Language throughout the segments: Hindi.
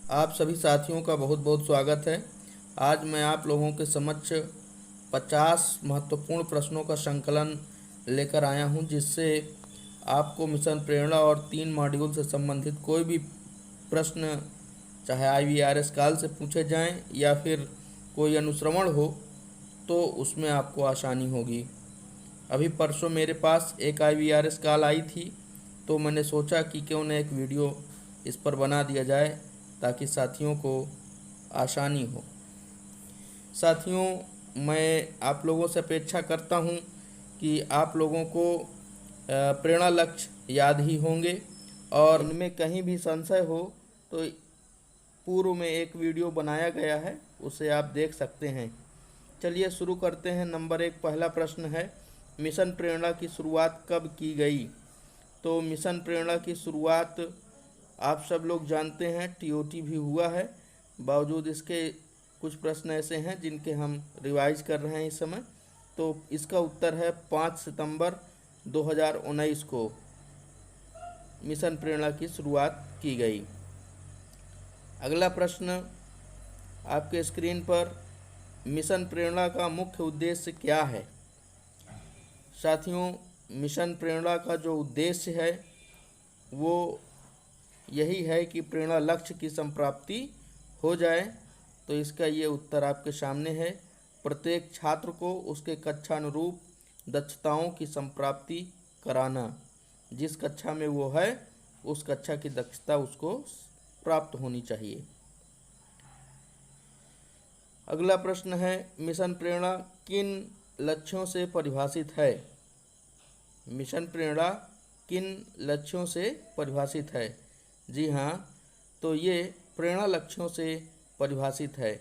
आप सभी साथियों का बहुत बहुत स्वागत है। आज मैं आप लोगों के समक्ष 50 महत्वपूर्ण प्रश्नों का संकलन लेकर आया हूं, जिससे आपको मिशन प्रेरणा और 3 मॉड्यूल से संबंधित कोई भी प्रश्न, चाहे IVRS काल से पूछे जाएं या फिर कोई अनुश्रवण हो, तो उसमें आपको आसानी होगी। अभी परसों मेरे पास एक IVRS काल आई थी, तो मैंने सोचा कि क्यों न एक वीडियो इस पर बना दिया जाए ताकि साथियों को आसानी हो। साथियों, मैं आप लोगों से अपेक्षा करता हूं कि आप लोगों को प्रेरणा लक्ष्य याद ही होंगे, और इनमें कहीं भी संशय हो तो पूर्व में एक वीडियो बनाया गया है, उसे आप देख सकते हैं। चलिए शुरू करते हैं। नंबर 1 पहला प्रश्न है, मिशन प्रेरणा की शुरुआत कब की गई? तो मिशन प्रेरणा की शुरुआत आप सब लोग जानते हैं, TOT भी हुआ है। बावजूद इसके कुछ प्रश्न ऐसे हैं जिनके हम रिवाइज कर रहे हैं इस समय। तो इसका उत्तर है 5 सितंबर 2019 को मिशन प्रेरणा की शुरुआत की गई। अगला प्रश्न आपके स्क्रीन पर, मिशन प्रेरणा का मुख्य उद्देश्य क्या है? साथियों, मिशन प्रेरणा का जो उद्देश्य है वो यही है कि प्रेरणा लक्ष्य की संप्राप्ति हो जाए। तो इसका ये उत्तर आपके सामने है। प्रत्येक छात्र को उसके कक्षानुरूप दक्षताओं की संप्राप्ति कराना। जिस कक्षा में वो है उस कक्षा की दक्षता उसको प्राप्त होनी चाहिए। अगला प्रश्न है, मिशन प्रेरणा किन लक्ष्यों से परिभाषित है? मिशन प्रेरणा किन लक्ष्यों से परिभाषित है? जी हाँ, तो ये प्रेरणा लक्ष्यों से परिभाषित है।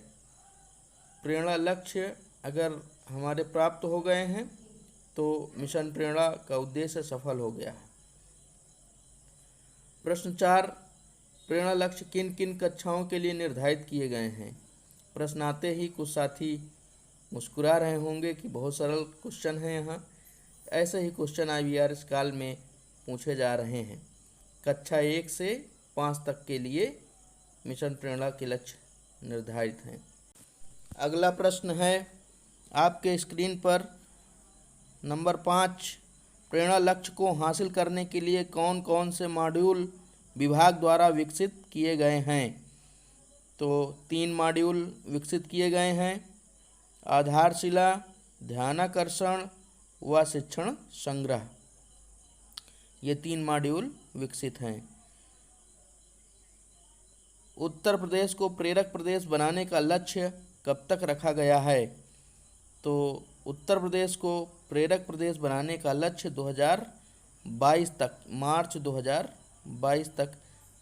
प्रेरणा लक्ष्य अगर हमारे प्राप्त हो गए हैं तो मिशन प्रेरणा का उद्देश्य सफल हो गया है। प्रश्न 4, प्रेरणा लक्ष्य किन किन कक्षाओं के लिए निर्धारित किए गए हैं? प्रश्न आते ही कुछ साथी मुस्कुरा रहे होंगे कि बहुत सरल क्वेश्चन है। यहाँ ऐसे ही क्वेश्चन IVRS काल में पूछे जा रहे हैं। कक्षा 1 से 5 तक के लिए मिशन प्रेरणा के लक्ष्य निर्धारित हैं। अगला प्रश्न है आपके स्क्रीन पर, नंबर 5, प्रेरणा लक्ष्य को हासिल करने के लिए कौन कौन से मॉड्यूल विभाग द्वारा विकसित किए गए हैं? तो 3 मॉड्यूल विकसित किए गए हैं, आधारशिला, ध्यानाकर्षण व शिक्षण संग्रह। ये 3 मॉड्यूल विकसित हैं। उत्तर प्रदेश को प्रेरक प्रदेश बनाने का लक्ष्य कब तक रखा गया है? तो उत्तर प्रदेश को प्रेरक प्रदेश बनाने का लक्ष्य 2022 तक, मार्च 2022 तक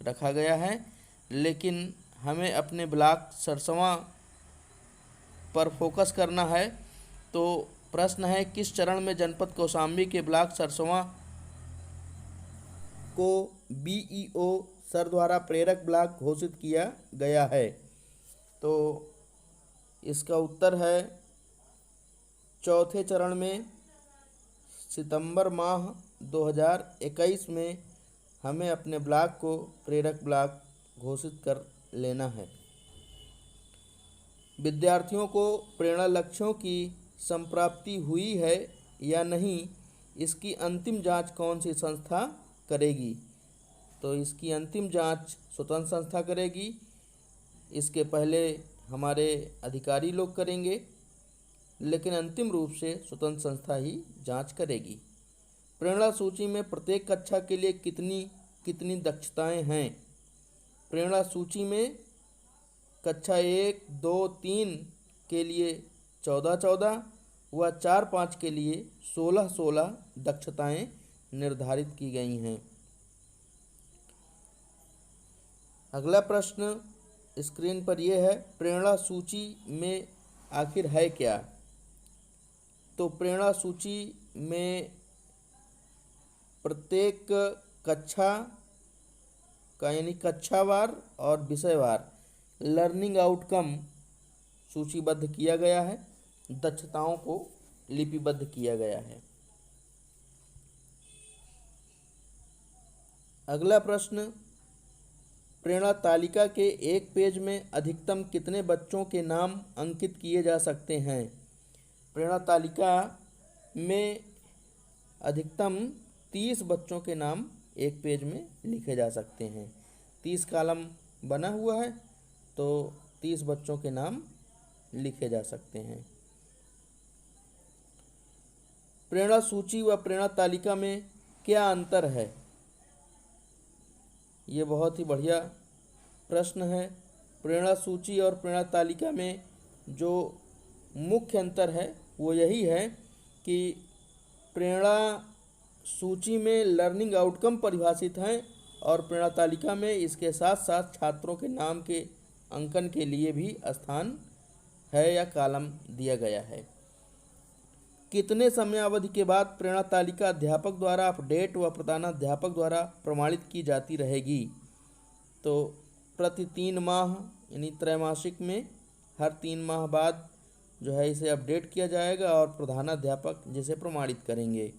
रखा गया है। लेकिन हमें अपने ब्लॉक सरसों पर फोकस करना है। तो प्रश्न है, किस चरण में जनपद कौशाम्बी के ब्लॉक सरसों को BEO सर द्वारा प्रेरक ब्लॉक घोषित किया गया है? तो इसका उत्तर है चौथे चरण में, सितंबर माह 2021 में हमें अपने ब्लॉक को प्रेरक ब्लॉक घोषित कर लेना है। विद्यार्थियों को प्रेरणा लक्ष्यों की संप्राप्ति हुई है या नहीं, इसकी अंतिम जांच कौन सी संस्था करेगी? तो इसकी अंतिम जांच स्वतंत्र संस्था करेगी। इसके पहले हमारे अधिकारी लोग करेंगे, लेकिन अंतिम रूप से स्वतंत्र संस्था ही जांच करेगी। प्रेरणा सूची में प्रत्येक कक्षा के लिए कितनी कितनी दक्षताएं हैं? प्रेरणा सूची में कक्षा 1, 2, 3 के लिए 14 व 4, 5 के लिए 16 दक्षताएं निर्धारित की गई हैं। अगला प्रश्न स्क्रीन पर यह है, प्रेरणा सूची में आखिर है क्या? तो प्रेरणा सूची में प्रत्येक कक्षा का, यानी कक्षावार और विषयवार लर्निंग आउटकम सूचीबद्ध किया गया है, दक्षताओं को लिपिबद्ध किया गया है। अगला प्रश्न, प्रेरणा तालिका के एक पेज में अधिकतम कितने बच्चों के नाम अंकित किए जा सकते हैं? प्रेरणा तालिका में अधिकतम 30 बच्चों के नाम एक पेज में लिखे जा सकते हैं। 30 कॉलम बना हुआ है तो 30 बच्चों के नाम लिखे जा सकते हैं। प्रेरणा सूची व प्रेरणा तालिका में क्या अंतर है? ये बहुत ही बढ़िया प्रश्न है। प्रेरणा सूची और प्रेरणा तालिका में जो मुख्य अंतर है वो यही है कि प्रेरणा सूची में लर्निंग आउटकम परिभाषित हैं और प्रेरणा तालिका में इसके साथ साथ छात्रों के नाम के अंकन के लिए भी स्थान है या कॉलम दिया गया है। कितने समयावधि के बाद प्रेरणा तालिका अध्यापक द्वारा अपडेट व प्रधानाध्यापक द्वारा प्रमाणित की जाती रहेगी? तो प्रति 3 माह यानी त्रैमासिक में हर 3 माह बाद जो है इसे अपडेट किया जाएगा और प्रधानाध्यापक जिसे प्रमाणित करेंगे।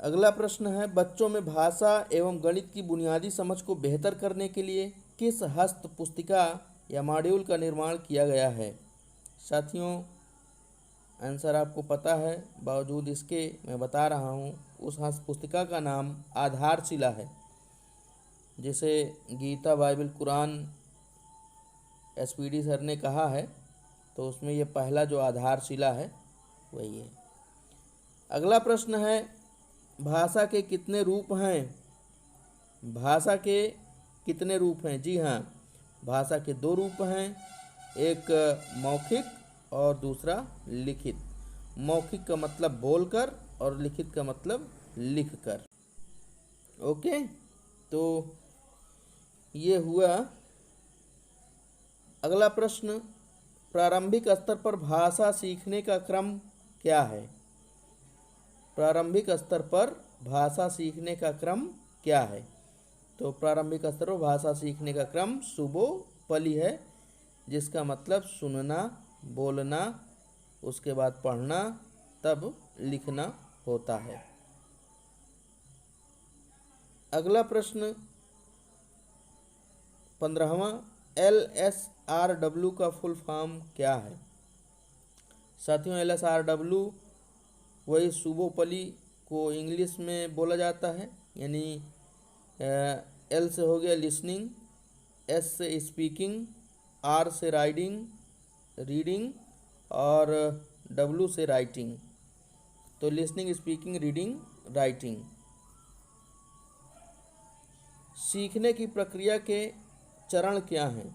अगला प्रश्न है, बच्चों में भाषा एवं गणित की बुनियादी समझ को बेहतर करने के लिए किस हस्त पुस्तिका या मॉड्यूल का निर्माण किया गया है? साथियों, आंसर आपको पता है, बावजूद इसके मैं बता रहा हूँ। उस हस्त पुस्तिका का नाम आधारशिला है, जिसे Gita, Bible, Quran SPD sir ने कहा है, तो उसमें ये पहला जो आधारशिला है वही है। अगला प्रश्न है, भाषा के कितने रूप हैं? भाषा के कितने रूप हैं? जी हाँ, भाषा के 2 रूप हैं, एक मौखिक और दूसरा लिखित। मौखिक का मतलब बोलकर और लिखित का मतलब लिखकर। ओके, तो ये हुआ। अगला प्रश्न, प्रारंभिक स्तर पर भाषा सीखने का क्रम क्या है? प्रारंभिक स्तर पर भाषा सीखने का क्रम क्या है? तो प्रारंभिक स्तर पर भाषा सीखने का क्रम सुबोपली है, जिसका मतलब सुनना, बोलना, उसके बाद पढ़ना, तब लिखना होता है। अगला प्रश्न 15वां, LSRW का फुल फॉर्म क्या है? साथियों, LSRW वही सुबोपली को इंग्लिश में बोला जाता है, यानी L से हो गया लिसनिंग, S से स्पीकिंग, R से रीडिंग और W से राइटिंग। तो लिसनिंग, स्पीकिंग, रीडिंग, राइटिंग। सीखने की प्रक्रिया के चरण क्या हैं?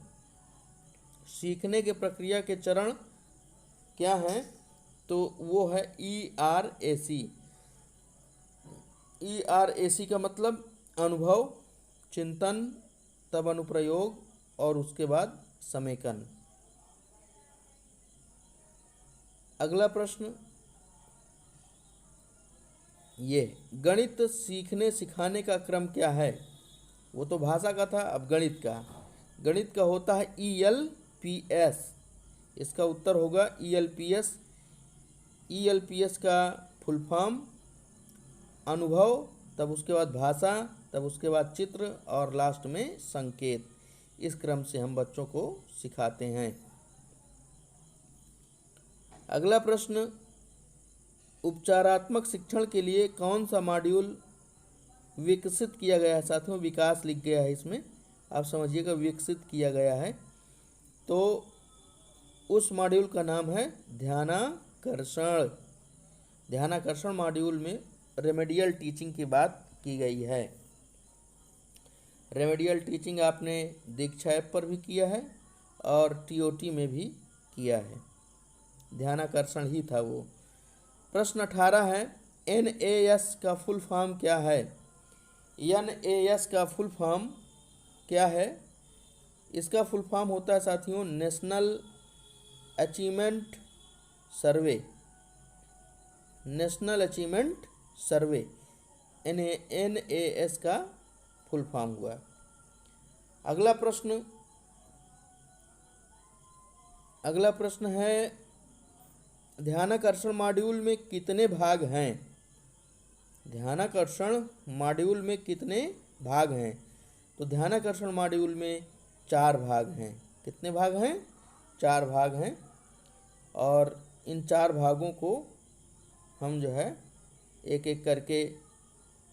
सीखने के प्रक्रिया के चरण क्या हैं? तो वो है ERAC। ERAC का मतलब अनुभव, चिंतन, तब अनुप्रयोग और उसके बाद समेकन। अगला प्रश्न ये, गणित सीखने सिखाने का क्रम क्या है? वो तो भाषा का था, अब गणित का होता है ELPS। इसका उत्तर होगा ELPS। ELPS का फुल फॉर्म अनुभव, तब उसके बाद भाषा, तब उसके बाद चित्र और लास्ट में संकेत। इस क्रम से हम बच्चों को सिखाते हैं। अगला प्रश्न, उपचारात्मक शिक्षण के लिए कौन सा मॉड्यूल विकसित किया गया है? साथियों, विकास लिख गया है इसमें, आप समझिएगा विकसित किया गया है। तो उस मॉड्यूल का नाम है ध्यानाकर्षण। ध्यानाकर्षण मॉड्यूल में रेमेडियल टीचिंग की बात की गई है। रेमेडियल टीचिंग आपने दीक्षा ऐप पर भी किया है और TOT में भी किया है। ध्यानाकर्षण ही था वो। प्रश्न 18 है, NAS का फुल फॉर्म क्या है? NAS का फुल फॉर्म क्या है? इसका फुल फॉर्म होता है साथियों नेशनल अचीवमेंट सर्वे। नेशनल अचीवमेंट सर्वे NAS का फुल फॉर्म हुआ। अगला प्रश्न है, ध्यानाकर्षण मॉड्यूल में कितने भाग हैं? ध्यानाकर्षण मॉड्यूल में कितने भाग हैं? तो ध्यानाकर्षण मॉड्यूल में 4 भाग हैं। कितने भाग हैं? 4 भाग हैं। और इन 4 भागों को हम जो है एक एक करके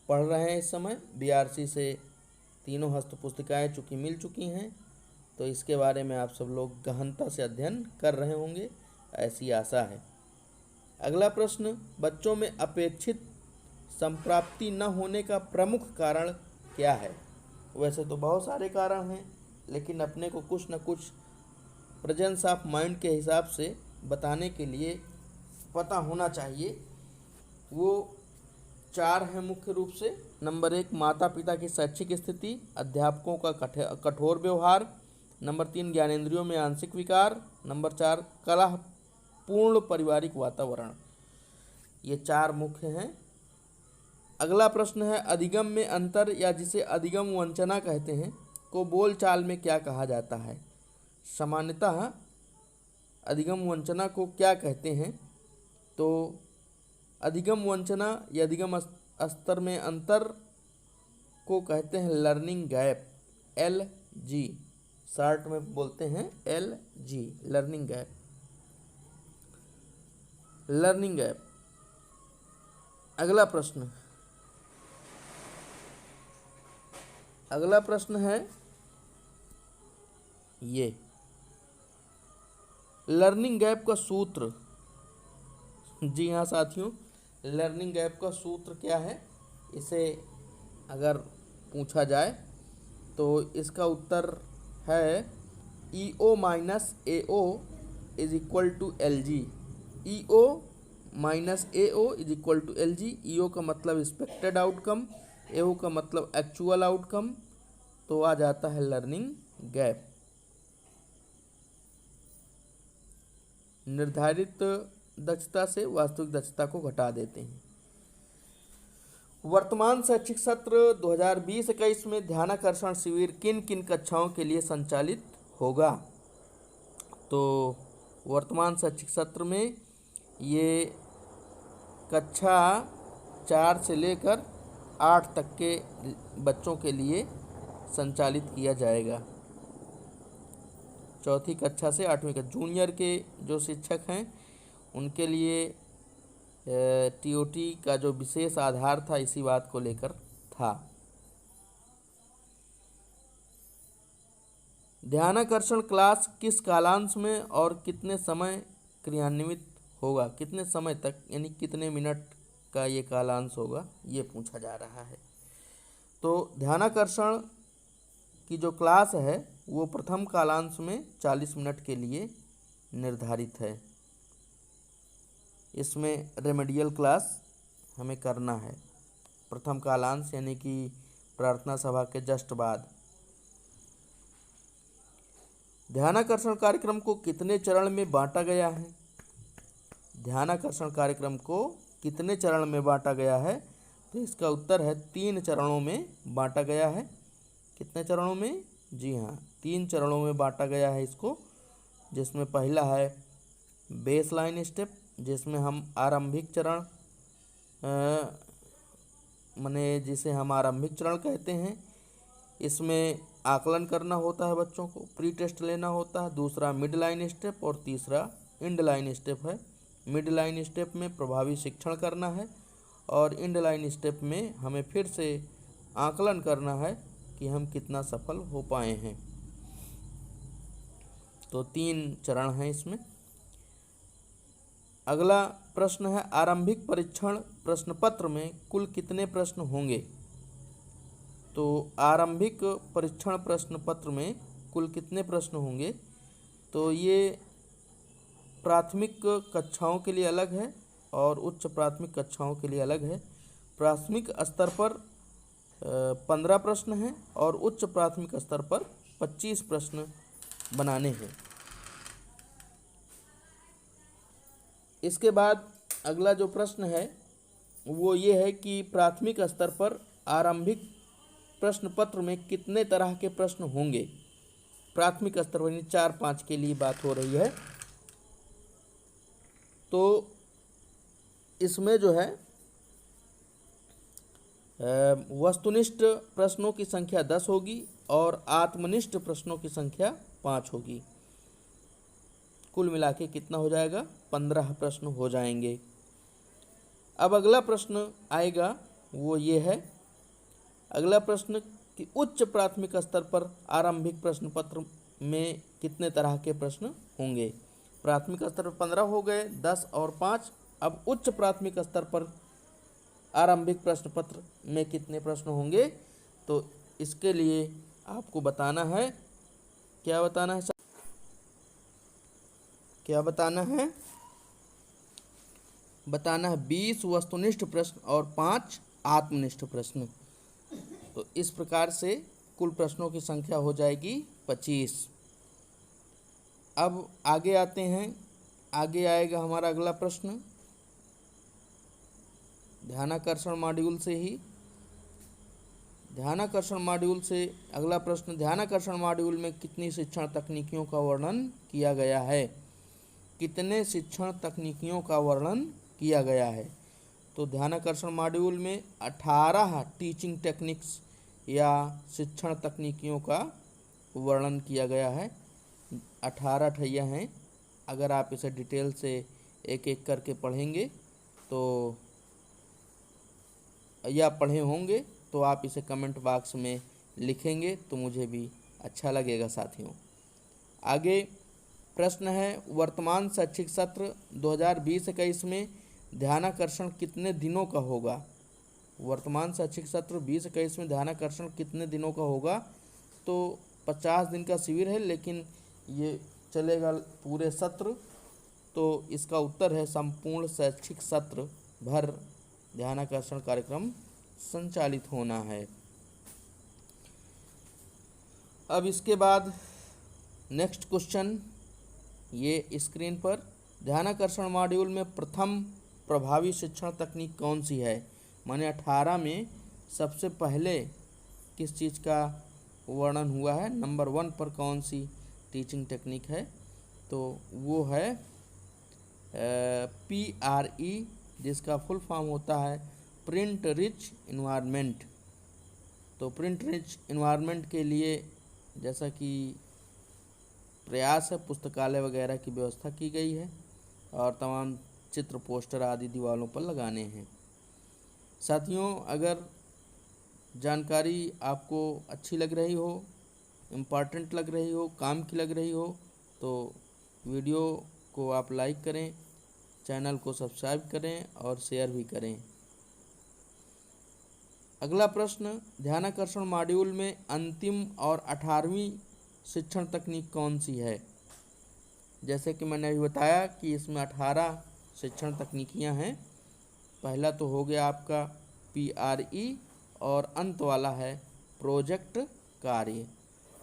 पढ़ रहे हैं इस समय। बीआरसी से तीनों हस्त पुस्तिकाएँ चूँकि मिल चुकी हैं, तो इसके बारे में आप सब लोग गहनता से अध्ययन कर रहे होंगे, ऐसी आशा है। अगला प्रश्न, बच्चों में अपेक्षित संप्राप्ति न होने का प्रमुख कारण क्या है? वैसे तो बहुत सारे कारण हैं, लेकिन अपने को कुछ न कुछ प्रेजेंस ऑफ माइंड के हिसाब से बताने के लिए पता होना चाहिए। वो 4 हैं मुख्य रूप से। नंबर 1, माता पिता की शैक्षिक स्थिति, अध्यापकों का कठोर व्यवहार। नंबर 3, ज्ञानेंद्रियों में आंशिक विकार। नंबर 4, कलहपूर्ण पारिवारिक वातावरण। ये 4 मुख्य हैं। अगला प्रश्न है, अधिगम में अंतर या जिसे अधिगम वंचना कहते हैं को बोलचाल में क्या कहा जाता है? सामान्यतः अधिगम वंचना को क्या कहते हैं? तो अधिगम वंचना या अधिगम स्तर में अंतर को कहते हैं लर्निंग गैप, LG, शॉर्ट में बोलते हैं LG, learning gap. Learning gap. अगला प्रश्न है ये, लर्निंग गैप का सूत्र। जी हाँ साथियों, लर्निंग गैप का सूत्र क्या है? इसे अगर पूछा जाए तो इसका उत्तर है EO minus AO is equal to LG। EO minus AO is equal to LG। EO का मतलब एक्सपेक्टेड आउटकम, AO का मतलब एक्चुअल आउटकम, तो आ जाता है लर्निंग गैप। निर्धारित दक्षता से वास्तविक दक्षता को घटा देते हैं। वर्तमान शैक्षिक सत्र 2020-21 में ध्यानाकर्षण शिविर किन किन कक्षाओं के लिए संचालित होगा? तो वर्तमान शैक्षिक सत्र में ये कक्षा 4 से लेकर 8 तक के बच्चों के लिए संचालित किया जाएगा। चौथी कक्षा से 8वीं कक्षा, जूनियर के जो शिक्षक हैं उनके लिए TOT का जो विशेष आधार था इसी बात को लेकर था। ध्यानाकर्षण क्लास किस कालांश में और कितने समय क्रियान्वित होगा? कितने समय तक, यानी कितने मिनट का ये कालांश होगा, ये पूछा जा रहा है। तो ध्यानाकर्षण की जो क्लास है वो प्रथम कालांश में 40 मिनट के लिए निर्धारित है। इसमें रेमेडियल क्लास हमें करना है प्रथम कालांश, यानी कि प्रार्थना सभा के जस्ट बाद। ध्यानाकर्षण कार्यक्रम को कितने चरण में बांटा गया है? ध्यानाकर्षण कार्यक्रम को कितने चरण में बांटा गया है? तो इसका उत्तर है 3 चरणों में बांटा गया है। कितने चरणों में? जी हाँ, 3 चरणों में बांटा गया है इसको, जिसमें पहला है बेस लाइन स्टेप, जिसमें हम आरंभिक चरण जिसे हम आरंभिक चरण कहते हैं। इसमें आकलन करना होता है, बच्चों को प्री टेस्ट लेना होता है। दूसरा मिड लाइन स्टेप और तीसरा इंड लाइन स्टेप है। मिड लाइन स्टेप में प्रभावी शिक्षण करना है और इंड लाइन स्टेप में हमें फिर से आकलन करना है कि हम कितना सफल हो पाए हैं। तो 3 चरण हैं इसमें। अगला प्रश्न है, आरंभिक परीक्षण प्रश्न पत्र में कुल कितने प्रश्न होंगे? तो आरंभिक परीक्षण प्रश्न पत्र में कुल कितने प्रश्न होंगे? तो ये प्राथमिक कक्षाओं के लिए अलग है और उच्च प्राथमिक कक्षाओं के लिए अलग है। प्राथमिक स्तर पर 15 प्रश्न हैं और उच्च प्राथमिक स्तर पर 25 प्रश्न बनाने हैं। इसके बाद अगला जो प्रश्न है वो ये है कि प्राथमिक स्तर पर आरंभिक प्रश्न पत्र में कितने तरह के प्रश्न होंगे? प्राथमिक स्तर पर 4-5 के लिए बात हो रही है। तो इसमें जो है वस्तुनिष्ठ प्रश्नों की संख्या 10 होगी और आत्मनिष्ठ प्रश्नों की संख्या 5 होगी। कुल मिला के कितना हो जाएगा? 15 प्रश्न हो जाएंगे। अब अगला प्रश्न आएगा वो ये है, अगला प्रश्न कि उच्च प्राथमिक स्तर पर आरंभिक प्रश्न पत्र में कितने तरह के प्रश्न होंगे। प्राथमिक स्तर पर 15 हो गए, 10 और 5। अब उच्च प्राथमिक स्तर पर आरंभिक प्रश्न पत्र में कितने प्रश्न होंगे, तो इसके लिए आपको बताना है, क्या बताना है, क्या बताना है? बताना है 20 वस्तुनिष्ठ प्रश्न और 5 आत्मनिष्ठ प्रश्न। तो इस प्रकार से कुल प्रश्नों की संख्या हो जाएगी 25। अब आगे आते हैं, आगे आएगा हमारा अगला प्रश्न ध्यानाकर्षण मॉड्यूल से ही। ध्यानाकर्षण मॉड्यूल से अगला प्रश्न, ध्यानाकर्षण मॉड्यूल में कितनी शिक्षण तकनीकियों का वर्णन किया गया है? कितने शिक्षण तकनीकियों का वर्णन किया गया है? तो ध्यानाकर्षण मॉड्यूल में 18 टीचिंग टेक्निक्स या शिक्षण तकनीकियों का वर्णन किया गया है। 18 ठैया हैं। अगर आप इसे डिटेल से एक एक करके पढ़ेंगे तो, या पढ़े होंगे तो आप इसे कमेंट बॉक्स में लिखेंगे तो मुझे भी अच्छा लगेगा साथियों। आगे प्रश्न है, वर्तमान शैक्षिक सत्र 2020-21 में ध्यानाकर्षण कितने दिनों का होगा? वर्तमान शैक्षिक सत्र 20-21 में ध्यानाकर्षण कितने दिनों का होगा? तो 50 दिन का शिविर है, लेकिन ये चलेगा पूरे सत्र। तो इसका उत्तर है संपूर्ण शैक्षिक सत्र भर ध्यानाकर्षण कार्यक्रम संचालित होना है। अब इसके बाद नेक्स्ट क्वेश्चन ये स्क्रीन पर, ध्यानाकर्षण मॉड्यूल में प्रथम प्रभावी शिक्षण तकनीक कौन सी है? माने 18 में सबसे पहले किस चीज़ का वर्णन हुआ है? नंबर 1 पर कौन सी टीचिंग टेक्निक है? तो वो है PRE, जिसका फुल फॉर्म होता है प्रिंट रिच इन्वायरमेंट। तो प्रिंट रिच इन्वायरमेंट के लिए जैसा कि प्रयास है, पुस्तकालय वगैरह की व्यवस्था की गई है और तमाम चित्र पोस्टर आदि दीवारों पर लगाने हैं। साथियों, अगर जानकारी आपको अच्छी लग रही हो, इम्पॉर्टेंट लग रही हो, काम की लग रही हो, तो वीडियो को आप लाइक करें, चैनल को सब्सक्राइब करें और शेयर भी करें। अगला प्रश्न, ध्यानाकर्षण मॉड्यूल में अंतिम और 18वीं शिक्षण तकनीक कौन सी है? जैसे कि मैंने अभी बताया कि इसमें 18 शिक्षण तकनीकियां हैं। पहला तो हो गया आपका PRE और अंत वाला है प्रोजेक्ट कार्य।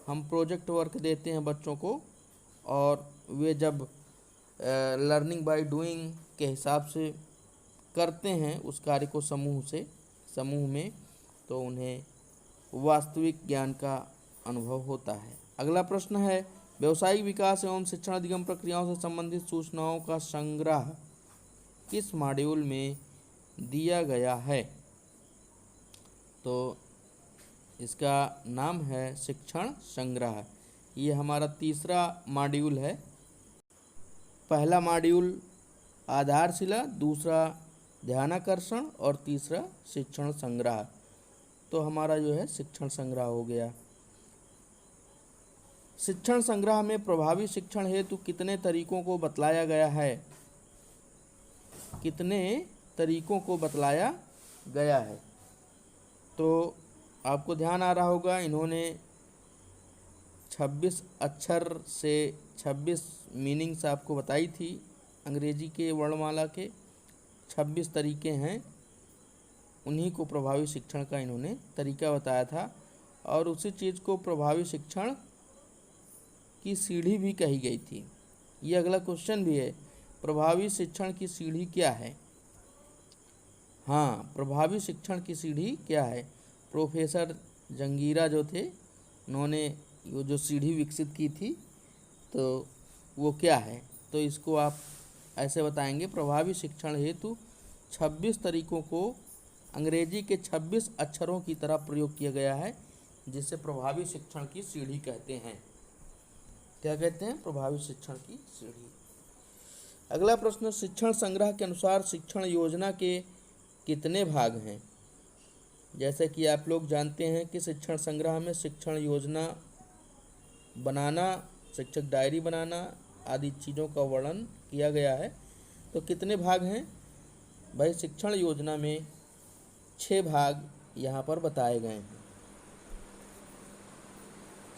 हम प्रोजेक्ट वर्क देते हैं बच्चों को और वे जब लर्निंग बाय डूइंग के हिसाब से करते हैं उस कार्य को समूह में, तो उन्हें वास्तविक ज्ञान का अनुभव होता है। अगला प्रश्न है, व्यावसायिक विकास एवं शिक्षण अधिगम प्रक्रियाओं से संबंधित सूचनाओं का संग्रह किस मॉड्यूल में दिया गया है? तो इसका नाम है शिक्षण संग्रह। ये हमारा तीसरा मॉड्यूल है। पहला मॉड्यूल आधारशिला, दूसरा ध्यानाकर्षण और तीसरा शिक्षण संग्रह। तो हमारा जो है शिक्षण संग्रह हो गया। शिक्षण संग्रह में प्रभावी शिक्षण हेतु कितने तरीकों को बतलाया गया है? कितने तरीकों को बतलाया गया है? तो आपको ध्यान आ रहा होगा, इन्होंने 26 अक्षर से 26 मीनिंग्स आपको बताई थी। अंग्रेजी के वर्णमाला के 26 तरीके हैं, उन्हीं को प्रभावी शिक्षण का इन्होंने तरीका बताया था। और उसी चीज़ को प्रभावी शिक्षण की सीढ़ी भी कही गई थी। ये अगला क्वेश्चन भी है, प्रभावी शिक्षण की सीढ़ी क्या है? हाँ, प्रभावी शिक्षण की सीढ़ी क्या है? प्रोफेसर जंगीरा जो थे, उन्होंने वो जो सीढ़ी विकसित की थी, तो वो क्या है? तो इसको आप ऐसे बताएंगे, प्रभावी शिक्षण हेतु 26 तरीकों को अंग्रेजी के 26 अक्षरों की तरह प्रयोग किया गया है, जिसे प्रभावी शिक्षण की सीढ़ी कहते हैं। क्या कहते हैं? प्रभावी शिक्षण की सीढ़ी। अगला प्रश्न, शिक्षण संग्रह के अनुसार शिक्षण योजना के कितने भाग हैं? जैसे कि आप लोग जानते हैं कि शिक्षण संग्रह में शिक्षण योजना बनाना, शिक्षक डायरी बनाना आदि चीज़ों का वर्णन किया गया है। तो कितने भाग हैं भाई? शिक्षण योजना में 6 भाग यहाँ पर बताए गए हैं।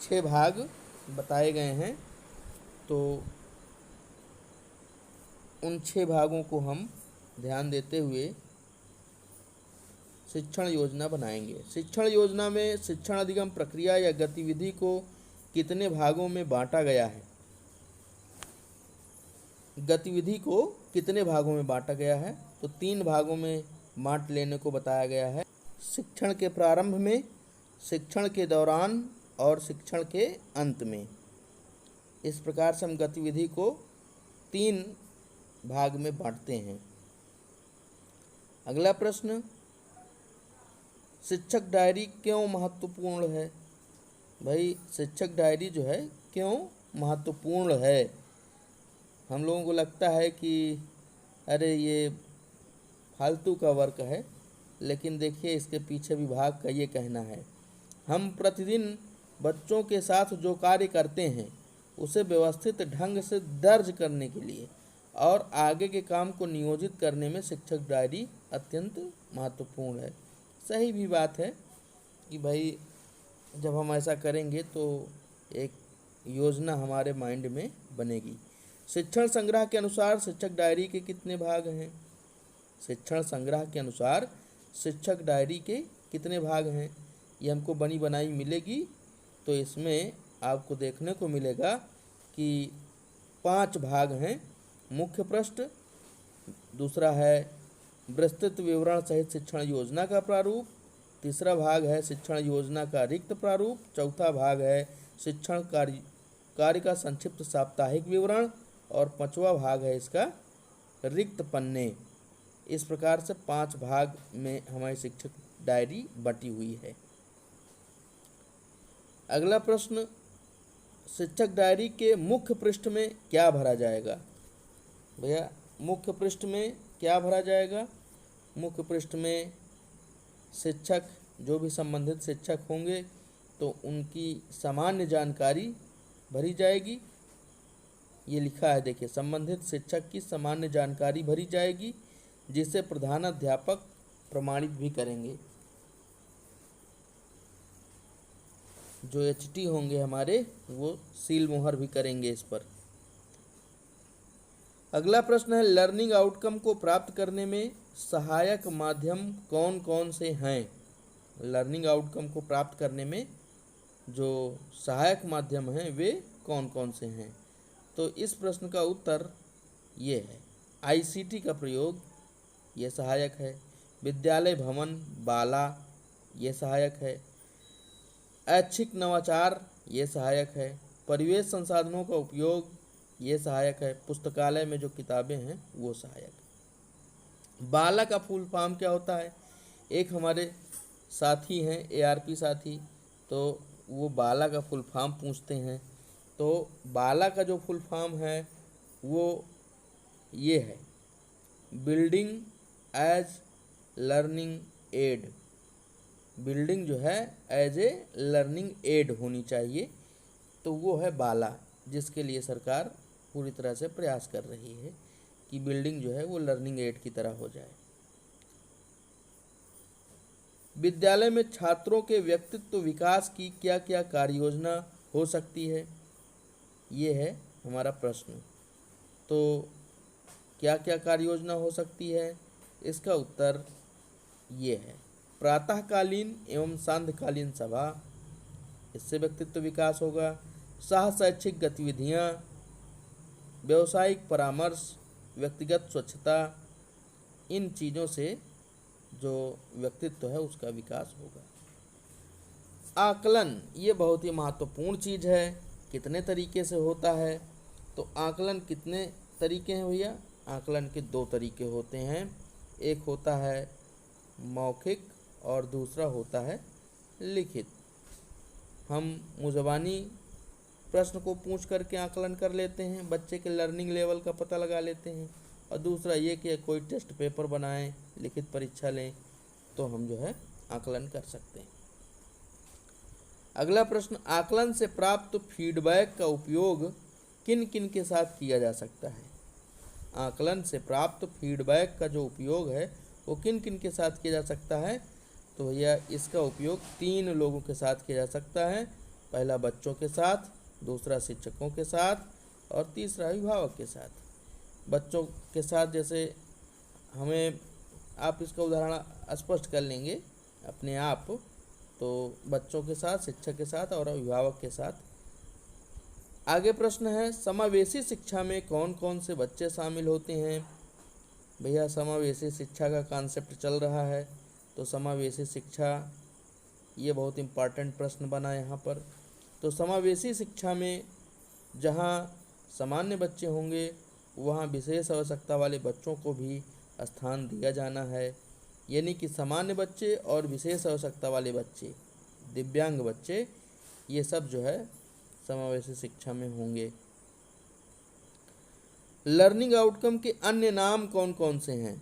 6 भाग बताए गए हैं। तो उन 6 भागों को हम ध्यान देते हुए शिक्षण योजना बनाएंगे। शिक्षण योजना में शिक्षण अधिगम प्रक्रिया या गतिविधि को कितने भागों में बांटा गया है? गतिविधि को कितने भागों में बांटा गया है? तो 3 भागों में बांट लेने को बताया गया है। शिक्षण के प्रारंभ में, शिक्षण के दौरान और शिक्षण के अंत में। इस प्रकार से हम गतिविधि को 3 भाग में बांटते हैं। अगला प्रश्न, शिक्षक डायरी क्यों महत्वपूर्ण है? भाई शिक्षक डायरी जो है क्यों महत्वपूर्ण है? हम लोगों को लगता है कि अरे ये फालतू का वर्क है, लेकिन देखिए इसके पीछे विभाग का ये कहना है। हम प्रतिदिन बच्चों के साथ जो कार्य करते हैं उसे व्यवस्थित ढंग से दर्ज करने के लिए और आगे के काम को नियोजित करने में शिक्षक डायरी अत्यंत महत्वपूर्ण है। सही भी बात है कि भाई जब हम ऐसा करेंगे तो एक योजना हमारे माइंड में बनेगी। शिक्षण संग्रह के अनुसार शिक्षक डायरी के कितने भाग हैं? शिक्षण संग्रह के अनुसार शिक्षक डायरी के कितने भाग हैं? ये हमको बनी बनाई मिलेगी। तो इसमें आपको देखने को मिलेगा कि 5 भाग हैं। मुख्य पृष्ठ, दूसरा है विस्तृत विवरण सहित शिक्षण योजना का प्रारूप, तीसरा भाग है शिक्षण योजना का रिक्त प्रारूप, चौथा भाग है शिक्षण कार्य का संक्षिप्त साप्ताहिक विवरण और 5वां भाग है इसका रिक्त पन्ने। इस प्रकार से 5 भाग में हमारी शिक्षक डायरी बटी हुई है। अगला प्रश्न, शिक्षक डायरी के मुख्य पृष्ठ में क्या भरा जाएगा? भैया मुख्य पृष्ठ में क्या भरा जाएगा? मुख्य पृष्ठ में शिक्षक, जो भी संबंधित शिक्षक होंगे तो उनकी सामान्य जानकारी भरी जाएगी। ये लिखा है, देखिए, संबंधित शिक्षक की सामान्य जानकारी भरी जाएगी, जिसे प्रधानाध्यापक प्रमाणित भी करेंगे। जो एचटी होंगे हमारे, वो सील मोहर भी करेंगे इस पर। अगला प्रश्न है, लर्निंग आउटकम को प्राप्त करने में सहायक माध्यम कौन कौन से हैं? लर्निंग आउटकम को प्राप्त करने में जो सहायक माध्यम हैं वे कौन कौन से हैं? तो इस प्रश्न का उत्तर ये है, आईसीटी का प्रयोग ये सहायक है, विद्यालय भवन बाला ये सहायक है, ऐच्छिक नवाचार ये सहायक है, परिवेश संसाधनों का उपयोग ये सहायक है, पुस्तकालय में जो किताबें हैं वो सहायक है। बाला का फुल फॉर्म क्या होता है? एक हमारे साथी हैं एआरपी साथी, तो वो बाला का फुल फॉर्म पूछते हैं। तो बाला का जो फुल फॉर्म है वो ये है, building as learning aid. Building जो है एज ए लर्निंग एड होनी चाहिए, तो वो है बाला, जिसके लिए सरकार पूरी तरह से प्रयास कर रही है कि बिल्डिंग जो है वो लर्निंग एड की तरह हो जाए। विद्यालय में छात्रों के व्यक्तित्व विकास की क्या क्या कार्य योजना हो सकती है? ये है हमारा प्रश्न। तो क्या क्या कार्य योजना हो सकती है? इसका उत्तर ये है, प्रातःकालीन एवं सांध्यकालीन सभा, इससे व्यक्तित्व विकास होगा। सह शैक्षिक गतिविधियाँ, व्यावसायिक परामर्श, व्यक्तिगत स्वच्छता, इन चीज़ों से जो व्यक्तित्व है उसका विकास होगा। आकलन, ये बहुत ही महत्वपूर्ण चीज़ है। कितने तरीके से होता है? तो आकलन कितने तरीके हैं भैया? आकलन के 2 तरीके होते हैं। एक होता है मौखिक और दूसरा होता है लिखित। हम मुज़बानी प्रश्न को पूछ करके आकलन कर लेते हैं, बच्चे के लर्निंग लेवल का पता लगा लेते हैं, और दूसरा ये कि कोई टेस्ट पेपर बनाएं, लिखित परीक्षा लें तो हम जो है आकलन कर सकते हैं। अगला प्रश्न, आकलन से प्राप्त फीडबैक का उपयोग किन किन के साथ किया जा सकता है? आकलन से प्राप्त फीडबैक का जो उपयोग है वो किन किन के साथ किया जा सकता है? तो भैया इसका उपयोग 3 लोगों के साथ किया जा सकता है। पहला बच्चों के साथ, दूसरा शिक्षकों के साथ और तीसरा अभिभावक के साथ। बच्चों के साथ जैसे हमें आप इसका उदाहरण स्पष्ट कर लेंगे अपने आप, तो बच्चों के साथ, शिक्षक के साथ और अभिभावक के साथ। आगे प्रश्न है, समावेशी शिक्षा में कौन कौन से बच्चे शामिल होते हैं? भैया समावेशी शिक्षा का कॉन्सेप्ट चल रहा है, तो समावेशी शिक्षा ये बहुत इम्पॉर्टेंट प्रश्न बना यहाँ पर। तो समावेशी शिक्षा में जहाँ सामान्य बच्चे होंगे वहाँ विशेष आवश्यकता वाले बच्चों को भी स्थान दिया जाना है, यानी कि सामान्य बच्चे और विशेष आवश्यकता वाले बच्चे, दिव्यांग बच्चे, ये सब जो है समावेशी शिक्षा में होंगे। लर्निंग आउटकम के अन्य नाम कौन कौन से हैं?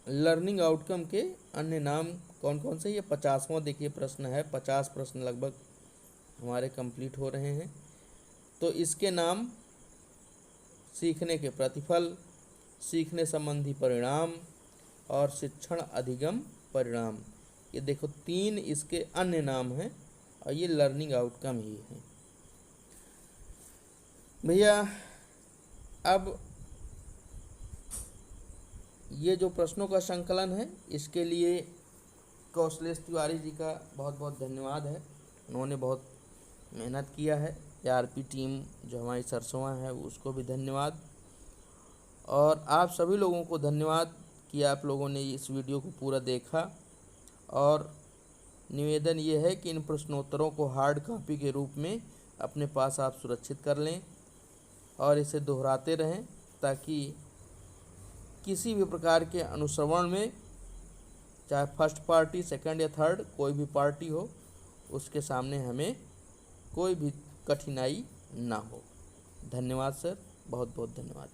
लर्निंग आउटकम के अन्य नाम कौन कौन से? ये 50वां देखिए प्रश्न है, 50 प्रश्न लगभग हमारे कंप्लीट हो रहे हैं। तो इसके नाम सीखने के प्रतिफल, सीखने संबंधी परिणाम और शिक्षण अधिगम परिणाम, ये देखो 3 इसके अन्य नाम हैं और ये लर्निंग आउटकम ही है। भैया अब ये जो प्रश्नों का संकलन है इसके लिए कौशलेश तिवारी जी का बहुत बहुत धन्यवाद है। उन्होंने बहुत मेहनत किया है। ARP टीम जो हमारी सरसों है उसको भी धन्यवाद, और आप सभी लोगों को धन्यवाद कि आप लोगों ने इस वीडियो को पूरा देखा। और निवेदन ये है कि इन प्रश्नोत्तरों को हार्ड कॉपी के रूप में अपने पास आप सुरक्षित कर लें और इसे दोहराते रहें, ताकि किसी भी प्रकार के अनुश्रवण में, चाहे फर्स्ट पार्टी, सेकंड या थर्ड, कोई भी पार्टी हो, उसके सामने हमें कोई भी कठिनाई ना हो। धन्यवाद सर, बहुत बहुत धन्यवाद।